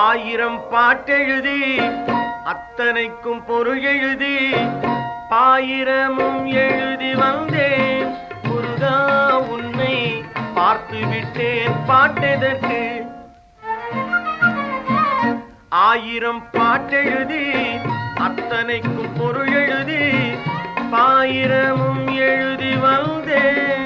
ஆயிரம் பாட்டெழுதி அத்தனைக்கும் பொருள் எழுதி ஆயிரமும் எழுதி வந்தேன் முருகா உன்னை பார்த்து விட்டேன் பாட்டெதற்கு ஆயிரம் பாட்டெழுதி அத்தனைக்கும் பொருள் எழுதி ஆயிரமும் எழுதி வந்தேன்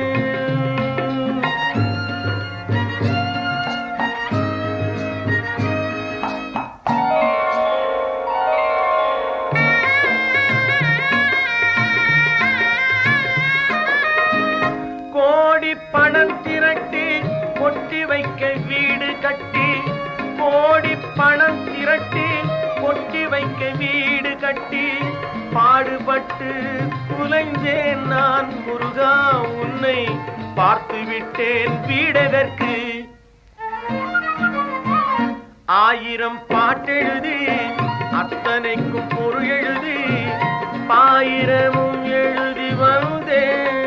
பணம் திரட்டி கொட்டி வைக்க வீடு கட்டி கோடி பணம் திரட்டி கொட்டி வைக்க வீடு கட்டி பாடுபட்டு குலைஞ்சேன் நான் முருகா உன்னை பார்த்து விட்டேன் வீடதற்கு ஆயிரம் பாட்டெழுதி அத்தனைக்கும் பொருள் எழுதி ஆயிரமும் எழுதி வந்தேன்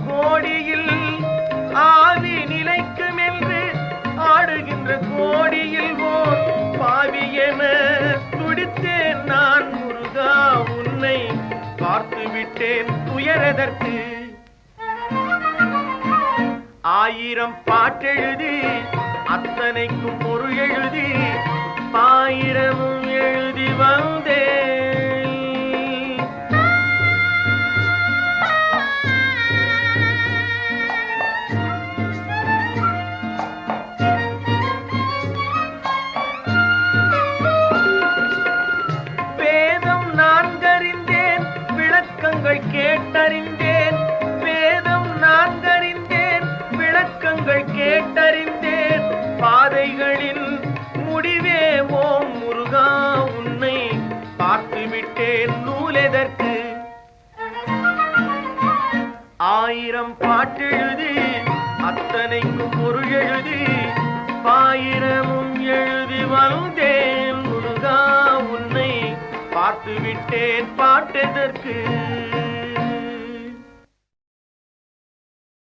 கோடியில் ஆவி நிலைக்கும் என்று ஆடுகின்ற கோடியில் ஓர் பாவி என துடித்தேன் நான் முருகா உன்னை பார்த்து விட்டேன் துயரதற்கு ஆயிரம் பாட்டெழுதி அத்தனைக்கும் பொருள் எழுதி ஆயிரமும் எழுதி வந்தேன் கேட்டறிந்தேன் வேதம் நான்கறிந்தேன் விளக்கங்கள் கேட்டறிந்தேன் பாதைகளின் முடிவே ஓம் முருகா உன்னை பார்த்து விட்டேன் நூலெதற்கு ஆயிரம் பாட்டெழுதி அத்தனைக்கும் பொருள் எழுதி ஆயிரமும் எழுதி வந்தேன் முருகா உன்னை பார்த்து விட்டேன் பாட்டெதற்கு